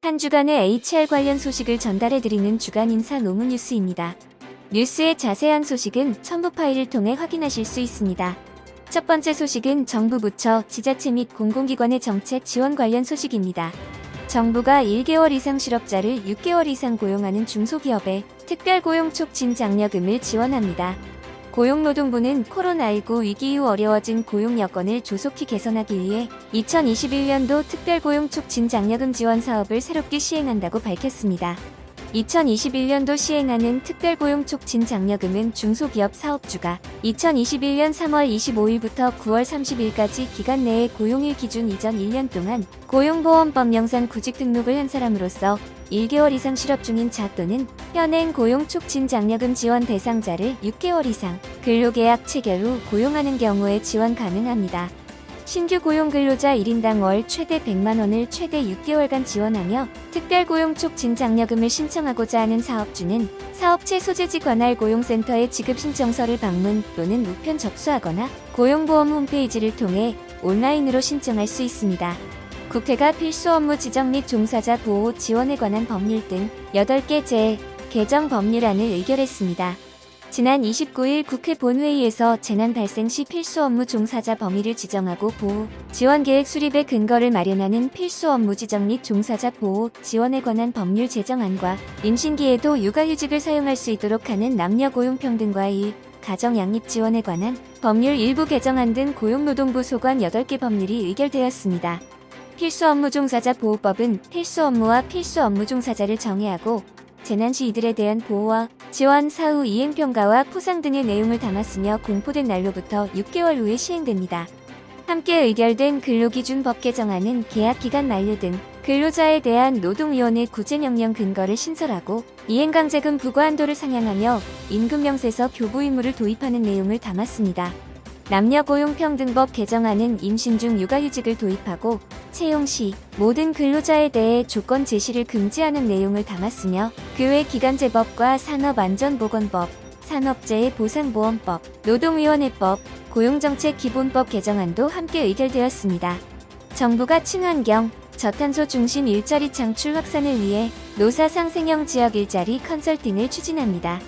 한 주간의 HR 관련 소식을 전달해드리는 주간 인사 노무 뉴스입니다. 뉴스의 자세한 소식은 첨부 파일을 통해 확인하실 수 있습니다. 첫 번째 소식은 정부 부처, 지자체 및 공공기관의 정책 지원 관련 소식입니다. 정부가 1개월 이상 실업자를 6개월 이상 고용하는 중소기업에 특별고용 촉진 장려금을 지원합니다. 고용노동부는 코로나19 위기 이후 어려워진 고용 여건을 조속히 개선하기 위해 2021년도 특별고용 촉진 장려금 지원 사업을 새롭게 시행한다고 밝혔습니다. 2021년도 시행하는 특별고용 촉진 장려금은 중소기업 사업주가 2021년 3월 25일부터 9월 30일까지 기간 내에 고용일 기준 이전 1년 동안 고용보험법 영상 구직 등록을 한 사람으로서 1개월 이상 실업 중인 자 또는 현행 고용 촉진 장려금 지원 대상자를 6개월 이상 근로계약 체결 후 고용하는 경우에 지원 가능합니다. 신규 고용 근로자 1인당 월 최대 100만원을 최대 6개월간 지원하며 특별고용 촉진 장려금을 신청하고자 하는 사업주는 사업체 소재지 관할 고용센터의 지급 신청서를 방문 또는 우편 접수하거나 고용보험 홈페이지를 통해 온라인으로 신청할 수 있습니다. 국회가 필수 업무 지정 및 종사자 보호 지원에 관한 법률 등 8개 개정 법률안을 의결했습니다. 지난 29일 국회 본회의에서 재난 발생 시 필수 업무 종사자 범위를 지정하고 보호, 지원 계획 수립의 근거를 마련하는 필수 업무 지정 및 종사자 보호, 지원에 관한 법률 제정안과 임신기에도 육아휴직을 사용할 수 있도록 하는 남녀 고용평등과 가정 양립 지원에 관한 법률 일부 개정안 등 고용노동부 소관 8개 법률이 의결되었습니다. 필수 업무 종사자 보호법은 필수 업무와 필수 업무 종사자를 정의하고 재난 시 이들에 대한 보호와 지원 사후 이행평가와 포상 등의 내용을 담았으며 공포된 날로부터 6개월 후에 시행됩니다. 함께 의결된 근로기준법 개정안은 계약기간 만료 등 근로자에 대한 노동위원회 구제명령 근거를 신설하고 이행강제금 부과 한도를 상향하며 임금명세서 교부 의무를 도입하는 내용을 담았습니다. 남녀고용평등법 개정안은 임신 중 육아휴직을 도입하고 채용 시 모든 근로자에 대해 조건 제시를 금지하는 내용을 담았으며 그 외 기간제법과 산업안전보건법, 산업재해보상보험법, 노동위원회법, 고용정책기본법 개정안도 함께 의결되었습니다. 정부가 친환경, 저탄소 중심 일자리 창출 확산을 위해 노사상생형 지역 일자리 컨설팅을 추진합니다.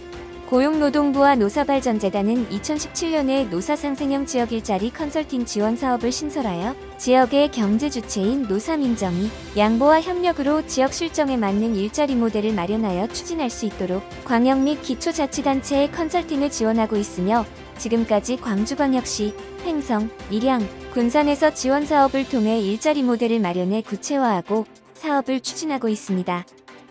고용노동부와 노사발전재단은 2017년에 노사상생형 지역 일자리 컨설팅 지원 사업을 신설하여 지역의 경제 주체인 노사민정이 양보와 협력으로 지역 실정에 맞는 일자리 모델을 마련하여 추진할 수 있도록 광역 및 기초자치단체의 컨설팅을 지원하고 있으며 지금까지 광주광역시, 횡성, 밀양, 군산에서 지원 사업을 통해 일자리 모델을 마련해 구체화하고 사업을 추진하고 있습니다.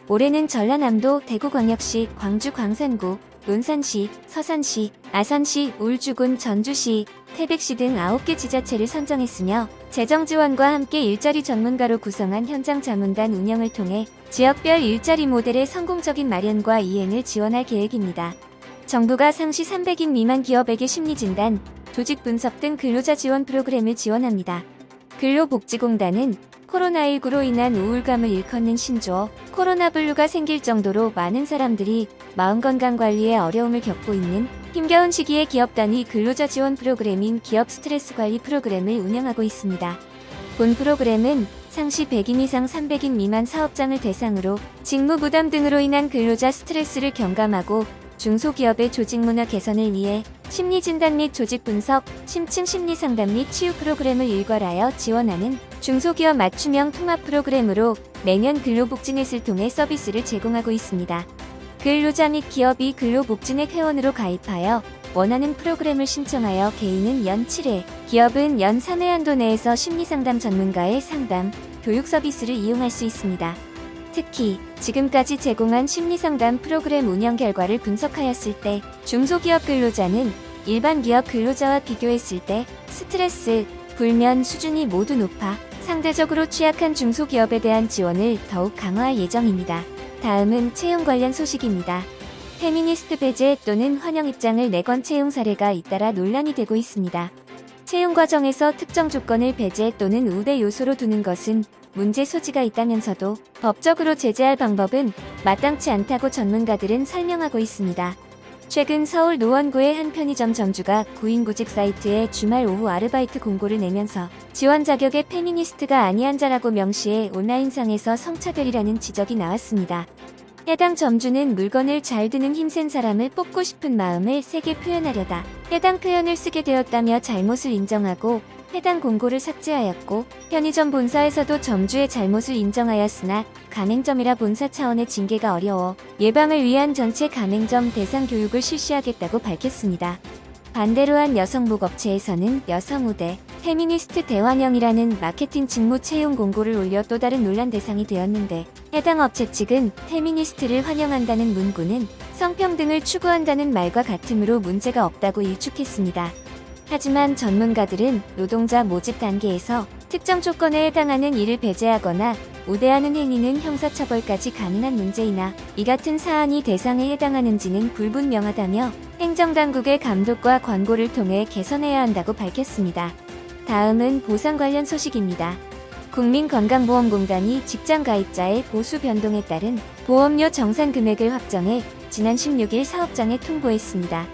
올해는 전라남도, 대구광역시, 광주 광산구, 논산시, 서산시, 아산시, 울주군, 전주시, 태백시 등 9개 지자체를 선정했으며 재정 지원과 함께 일자리 전문가로 구성한 현장 자문단 운영을 통해 지역별 일자리 모델의 성공적인 마련과 이행을 지원할 계획입니다. 정부가 상시 300인 미만 기업에게 심리진단, 조직 분석 등 근로자 지원 프로그램을 지원합니다. 근로복지공단은 코로나19로 인한 우울감을 일컫는 신조어 코로나블루가 생길 정도로 많은 사람들이 마음건강관리에 어려움을 겪고 있는 힘겨운 시기에 기업 단위 근로자 지원 프로그램인 기업 스트레스 관리 프로그램을 운영하고 있습니다. 본 프로그램은 상시 100인 이상 300인 미만 사업장을 대상으로 직무 부담 등으로 인한 근로자 스트레스를 경감하고 중소기업의 조직문화 개선을 위해 심리진단 및 조직분석, 심층 심리상담 및 치유 프로그램을 일괄하여 지원하는 중소기업 맞춤형 통합 프로그램으로 매년 근로복지넷을 통해 서비스를 제공하고 있습니다. 근로자 및 기업이 근로복지넷 회원으로 가입하여 원하는 프로그램을 신청하여 개인은 연 7회, 기업은 연 3회 한도 내에서 심리상담 전문가의 상담, 교육 서비스를 이용할 수 있습니다. 특히 지금까지 제공한 심리상담 프로그램 운영 결과를 분석하였을 때 중소기업 근로자는 일반 기업 근로자와 비교했을 때 스트레스, 불면 수준이 모두 높아 상대적으로 취약한 중소기업에 대한 지원을 더욱 강화할 예정입니다. 다음은 채용 관련 소식입니다. 페미니스트 배제 또는 환영 입장을 내건 채용 사례가 잇따라 논란이 되고 있습니다. 채용 과정에서 특정 조건을 배제 또는 우대 요소로 두는 것은 문제 소지가 있다면서도 법적으로 제재할 방법은 마땅치 않다고 전문가들은 설명하고 있습니다. 최근 서울 노원구의 한 편의점 점주가 구인구직 사이트에 주말 오후 아르바이트 공고를 내면서 지원 자격에 페미니스트가 아니한 자라고 명시해 온라인상에서 성차별이라는 지적이 나왔습니다. 해당 점주는 물건을 잘 드는 힘센 사람을 뽑고 싶은 마음을 세게 표현하려다 해당 표현을 쓰게 되었다며 잘못을 인정하고 해당 공고를 삭제하였고, 편의점 본사에서도 점주의 잘못을 인정하였으나 가맹점이라 본사 차원의 징계가 어려워 예방을 위한 전체 가맹점 대상 교육을 실시하겠다고 밝혔습니다. 반대로 한 여성복 업체에서는 여성우대, 페미니스트 대환영이라는 마케팅 직무 채용 공고를 올려 또 다른 논란 대상이 되었는데, 해당 업체 측은 페미니스트를 환영한다는 문구는 성평등을 추구한다는 말과 같으므로 문제가 없다고 일축했습니다. 하지만 전문가들은 노동자 모집 단계에서 특정 조건에 해당하는 일을 배제하거나 우대하는 행위는 형사처벌까지 가능한 문제이나 이 같은 사안이 대상에 해당하는지는 불분명하다며 행정당국의 감독과 권고를 통해 개선해야 한다고 밝혔습니다. 다음은 보상 관련 소식입니다. 국민건강보험공단이 직장가입자의 보수 변동에 따른 보험료 정산 금액을 확정해 지난 16일 사업장에 통보했습니다.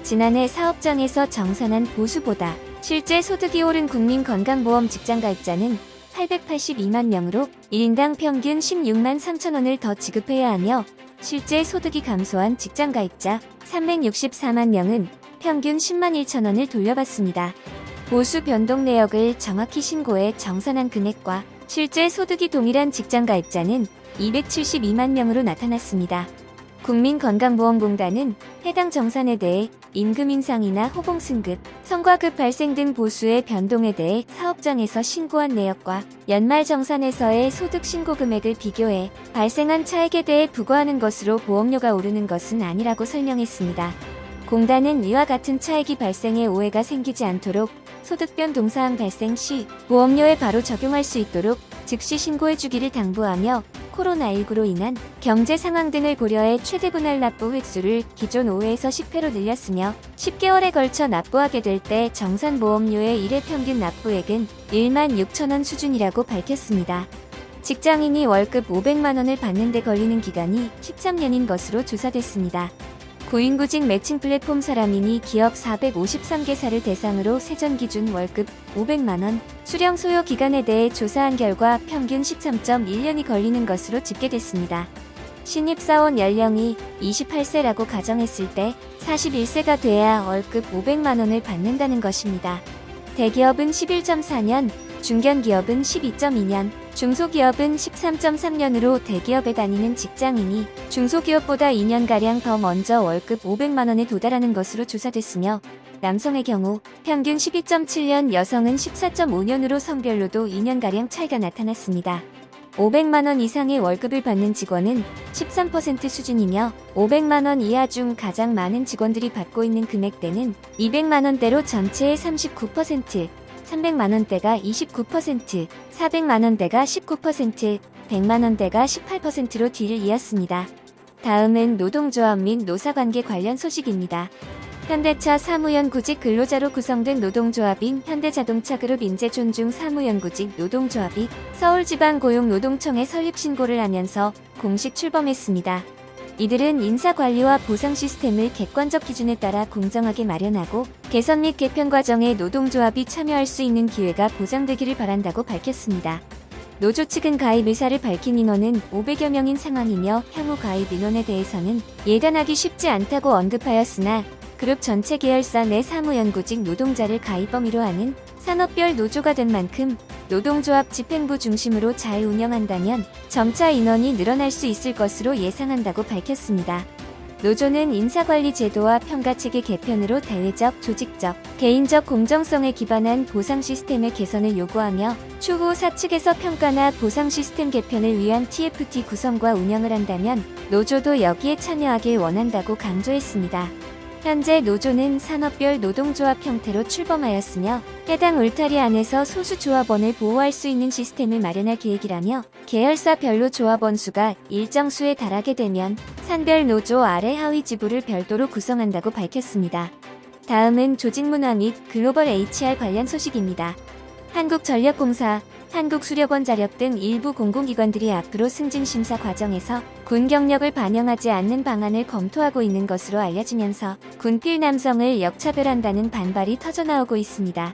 지난해 사업장에서 정산한 보수보다 실제 소득이 오른 국민건강보험 직장가입자는 882만 명으로 1인당 평균 16만 3천 원을 더 지급해야 하며, 실제 소득이 감소한 직장가입자 364만 명은 평균 10만 1천 원을 돌려받습니다. 보수 변동 내역을 정확히 신고해 정산한 금액과 실제 소득이 동일한 직장가입자는 272만 명으로 나타났습니다. 국민건강보험공단은 해당 정산에 대해 임금 인상이나 호봉 승급, 성과급 발생 등 보수의 변동에 대해 사업장에서 신고한 내역과 연말 정산에서의 소득 신고 금액을 비교해 발생한 차액에 대해 부과하는 것으로 보험료가 오르는 것은 아니라고 설명했습니다. 공단은 이와 같은 차액이 발생해 오해가 생기지 않도록 소득 변동 사항 발생 시 보험료에 바로 적용할 수 있도록 즉시 신고해주기를 당부하며, 코로나19로 인한 경제 상황 등을 고려해 최대 분할 납부 횟수를 기존 5회에서 10회로 늘렸으며 10개월에 걸쳐 납부하게 될 때 정산 보험료의 1회 평균 납부액은 1만 6천 원 수준이라고 밝혔습니다. 직장인이 월급 500만 원을 받는 데 걸리는 기간이 13년인 것으로 조사됐습니다. 구인구직 매칭 플랫폼 사람인이 기업 453개사를 대상으로 세전 기준 월급 500만원, 수령 소요 기간에 대해 조사한 결과 평균 13.1년이 걸리는 것으로 집계됐습니다. 신입사원 연령이 28세라고 가정했을 때 41세가 돼야 월급 500만원을 받는다는 것입니다. 대기업은 11.4년, 중견기업은 12.2년, 중소기업은 13.3년으로 대기업에 다니는 직장인이 중소기업보다 2년가량 더 먼저 월급 500만원에 도달하는 것으로 조사됐으며, 남성의 경우 평균 12.7년, 여성은 14.5년으로 성별로도 2년가량 차이가 나타났습니다. 500만원 이상의 월급을 받는 직원은 13% 수준이며, 500만원 이하 중 가장 많은 직원들이 받고 있는 금액대는 200만원대로 전체의 39%, 300만원대가 29%, 400만원대가 19%, 100만원대가 18%로 뒤를 이었습니다. 다음은 노동조합 및 노사관계 관련 소식입니다. 현대차 사무연구직 근로자로 구성된 노동조합인 현대자동차그룹 인재존중 사무연구직 노동조합이 서울지방고용노동청에 설립신고를 하면서 공식 출범했습니다. 이들은 인사관리와 보상 시스템을 객관적 기준에 따라 공정하게 마련하고 개선 및 개편 과정에 노동조합이 참여할 수 있는 기회가 보장되기를 바란다고 밝혔습니다. 노조 측은 가입 의사를 밝힌 인원은 500여 명인 상황이며, 향후 가입 인원에 대해서는 예단하기 쉽지 않다고 언급하였으나, 그룹 전체 계열사 내 사무연구직 노동자를 가입 범위로 하는 산업별 노조가 된 만큼 노동조합 집행부 중심으로 잘 운영한다면 점차 인원이 늘어날 수 있을 것으로 예상한다고 밝혔습니다. 노조는 인사관리 제도와 평가체계 개편으로 대외적, 조직적, 개인적 공정성에 기반한 보상 시스템의 개선을 요구하며, 추후 사측에서 평가나 보상 시스템 개편을 위한 TFT 구성과 운영을 한다면 노조도 여기에 참여하길 원한다고 강조했습니다. 현재 노조는 산업별 노동조합 형태로 출범하였으며, 해당 울타리 안에서 소수 조합원을 보호할 수 있는 시스템을 마련할 계획이라며, 계열사별로 조합원 수가 일정 수에 달하게 되면 산별 노조 아래 하위 지부를 별도로 구성한다고 밝혔습니다. 다음은 조직문화 및 글로벌 HR 관련 소식입니다. 한국전력공사, 한국수력원 자력 등 일부 공공기관들이 앞으로 승진심사 과정에서 군 경력을 반영하지 않는 방안을 검토하고 있는 것으로 알려지면서 군필 남성을 역차별한다는 반발이 터져나오고 있습니다.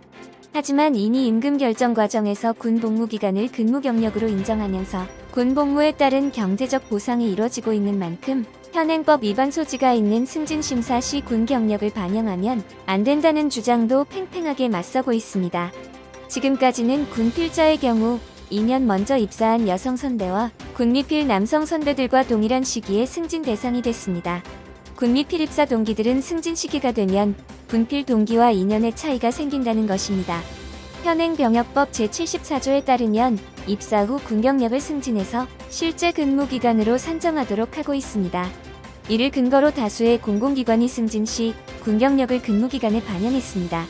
하지만 이미 임금 결정 과정에서 군 복무기간을 근무 경력으로 인정하면서 군 복무에 따른 경제적 보상이 이뤄지고 있는 만큼 현행법 위반 소지가 있는 승진심사 시 군 경력을 반영하면 안 된다는 주장도 팽팽하게 맞서고 있습니다. 지금까지는 군필자의 경우 2년 먼저 입사한 여성 선배와 군미필 남성 선배들과 동일한 시기에 승진 대상이 됐습니다. 군미필 입사 동기들은 승진 시기가 되면 군필 동기와 2년의 차이가 생긴다는 것입니다. 현행 병역법 제74조에 따르면 입사 후 군경력을 승진해서 실제 근무기간으로 산정하도록 하고 있습니다. 이를 근거로 다수의 공공기관이 승진 시 군경력을 근무기간에 반영했습니다.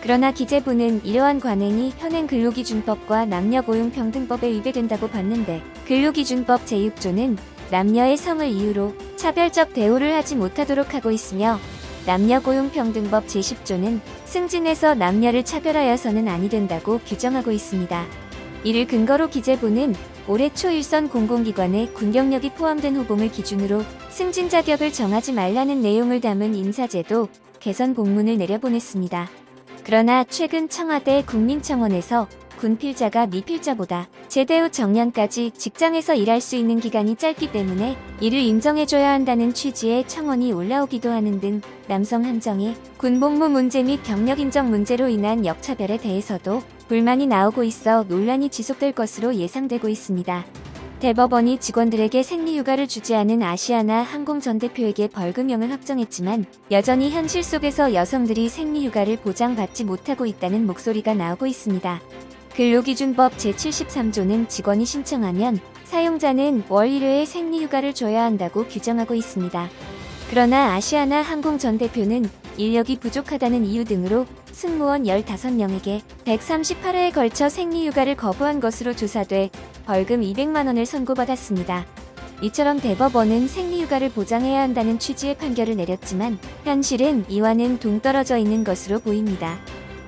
그러나 기재부는 이러한 관행이 현행 근로기준법과 남녀고용평등법에 위배된다고 봤는데 근로기준법 제6조는 남녀의 성을 이유로 차별적 대우를 하지 못하도록 하고 있으며 남녀고용평등법 제10조는 승진에서 남녀를 차별하여서는 아니 된다고 규정하고 있습니다. 이를 근거로 기재부는 올해 초 일선 공공기관에 군경력이 포함된 후봉을 기준으로 승진 자격을 정하지 말라는 내용을 담은 인사제도 개선 공문을 내려보냈습니다. 그러나 최근 청와대 국민청원에서 군필자가 미필자보다 제대 후 정년까지 직장에서 일할 수 있는 기간이 짧기 때문에 이를 인정해줘야 한다는 취지의 청원이 올라오기도 하는 등 남성 한정의 군복무 문제 및 경력 인정 문제로 인한 역차별에 대해서도 불만이 나오고 있어 논란이 지속될 것으로 예상되고 있습니다. 대법원이 직원들에게 생리휴가를 주지 않은 아시아나 항공 전 대표에게 벌금형을 확정했지만 여전히 현실 속에서 여성들이 생리휴가를 보장받지 못하고 있다는 목소리가 나오고 있습니다. 근로기준법 제73조는 직원이 신청하면 사용자는 월 1회의 생리휴가를 줘야 한다고 규정하고 있습니다. 그러나 아시아나 항공 전 대표는 인력이 부족하다는 이유 등으로 승무원 15명에게 138회에 걸쳐 생리휴가를 거부한 것으로 조사돼 벌금 200만 원을 선고받았습니다. 이처럼 대법원은 생리휴가를 보장해야 한다는 취지의 판결을 내렸지만 현실은 이와는 동떨어져 있는 것으로 보입니다.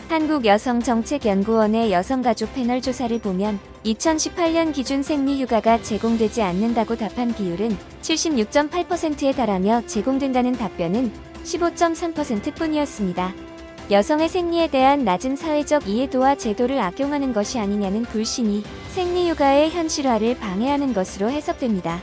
한국여성정책연구원의 여성가족 패널 조사를 보면 2018년 기준 생리휴가가 제공되지 않는다고 답한 비율은 76.8%에 달하며 제공된다는 답변은 15.3%뿐이었습니다. 여성의 생리에 대한 낮은 사회적 이해도와 제도를 악용하는 것이 아니냐는 불신이 생리휴가의 현실화를 방해하는 것으로 해석됩니다.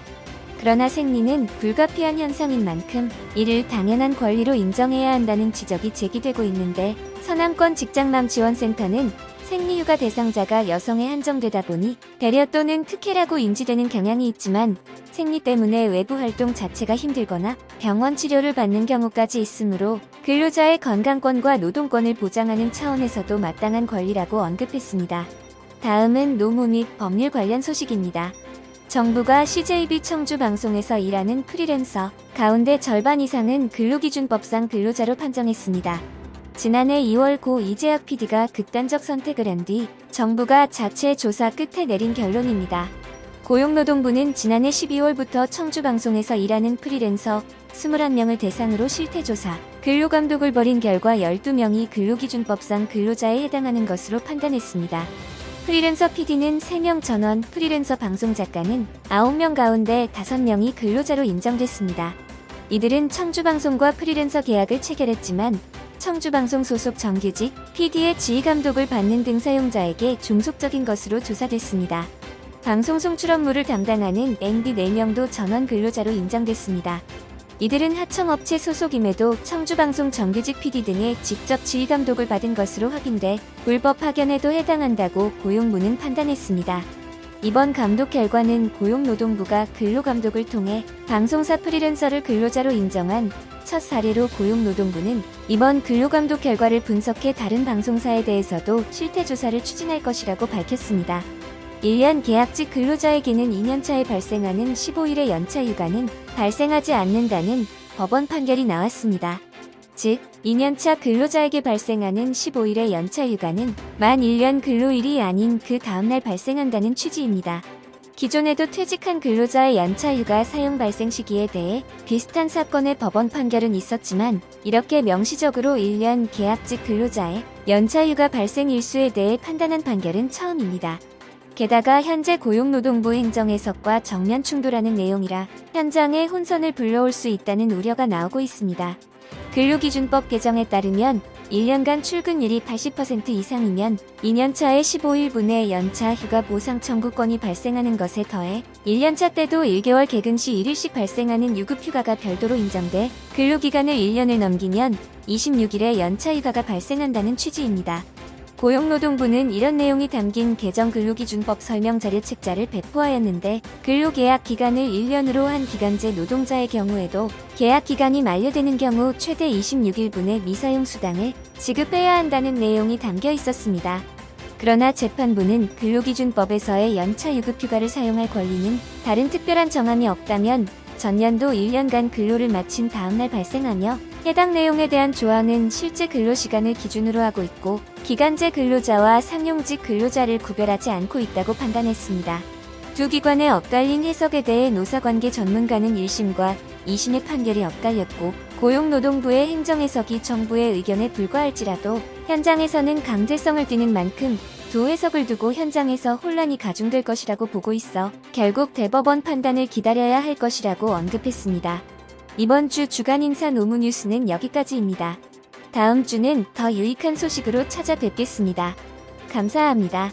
그러나 생리는 불가피한 현상인 만큼 이를 당연한 권리로 인정해야 한다는 지적이 제기되고 있는데 서남권 직장맘지원센터는 생리휴가 대상자가 여성에 한정되다 보니 배려 또는 특혜라고 인지되는 경향이 있지만 생리 때문에 외부 활동 자체가 힘들거나 병원 치료를 받는 경우까지 있으므로 근로자의 건강권과 노동권을 보장하는 차원에서도 마땅한 권리라고 언급했습니다. 다음은 노무 및 법률 관련 소식입니다. 정부가 CJB 청주 방송에서 일하는 프리랜서 가운데 절반 이상은 근로기준법상 근로자로 판정했습니다. 지난해 2월 고 이재학 PD가 극단적 선택을 한 뒤 정부가 자체 조사 끝에 내린 결론입니다. 고용노동부는 지난해 12월부터 청주방송에서 일하는 프리랜서 21명을 대상으로 실태조사, 근로감독을 벌인 결과 12명이 근로기준법상 근로자에 해당하는 것으로 판단했습니다. 프리랜서 PD는 3명 전원, 프리랜서 방송작가는 9명 가운데 5명이 근로자로 인정됐습니다. 이들은 청주방송과 프리랜서 계약을 체결했지만 청주방송 소속 정규직 PD의 지휘감독을 받는 등 사용자에게 종속적인 것으로 조사됐습니다. 방송 송출 업무를 담당하는 MD 4명도 전원 근로자로 인정됐습니다. 이들은 하청업체 소속임에도 청주방송 정규직 PD 등의 직접 지휘감독을 받은 것으로 확인돼 불법 파견에도 해당한다고 고용부는 판단했습니다. 이번 감독 결과는 고용노동부가 근로감독을 통해 방송사 프리랜서를 근로자로 인정한 첫 사례로 고용노동부는 이번 근로감독 결과를 분석해 다른 방송사에 대해서도 실태조사를 추진할 것이라고 밝혔습니다. 1년 계약직 근로자에게는 2년차에 발생하는 15일의 연차휴가는 발생하지 않는다는 법원 판결이 나왔습니다. 즉, 2년차 근로자에게 발생하는 15일의 연차휴가는 만 1년 근로일이 아닌 그 다음날 발생한다는 취지입니다. 기존에도 퇴직한 근로자의 연차휴가 사용 발생 시기에 대해 비슷한 사건의 법원 판결은 있었지만 이렇게 명시적으로 1년 계약직 근로자의 연차휴가 발생 일수에 대해 판단한 판결은 처음입니다. 게다가 현재 고용노동부 행정해석과 정면 충돌하는 내용이라 현장에 혼선을 불러올 수 있다는 우려가 나오고 있습니다. 근로기준법 개정에 따르면 1년간 출근율이 80% 이상이면 2년차에 15일분의 연차 휴가 보상 청구권이 발생하는 것에 더해 1년차 때도 1개월 개근 시 1일씩 발생하는 유급휴가가 별도로 인정돼 근로기간을 1년을 넘기면 26일의 연차 휴가가 발생한다는 취지입니다. 고용노동부는 이런 내용이 담긴 개정 근로기준법 설명자료 책자를 배포하였는데 근로계약 기간을 1년으로 한 기간제 노동자의 경우에도 계약 기간이 만료되는 경우 최대 26일분의 미사용 수당을 지급해야 한다는 내용이 담겨 있었습니다. 그러나 재판부는 근로기준법에서의 연차 유급휴가를 사용할 권리는 다른 특별한 정함이 없다면 전년도 1년간 근로를 마친 다음날 발생하며 해당 내용에 대한 조항은 실제 근로시간을 기준으로 하고 있고 기간제 근로자와 상용직 근로자를 구별하지 않고 있다고 판단했습니다. 두 기관의 엇갈린 해석에 대해 노사관계 전문가는 1심과 2심의 판결이 엇갈렸고 고용노동부의 행정해석이 정부의 의견에 불과할지라도 현장에서는 강제성을 띠는 만큼 두 해석을 두고 현장에서 혼란이 가중될 것이라고 보고 있어 결국 대법원 판단을 기다려야 할 것이라고 언급했습니다. 이번 주 주간인사 노무뉴스는 여기까지입니다. 다음 주는 더 유익한 소식으로 찾아뵙겠습니다. 감사합니다.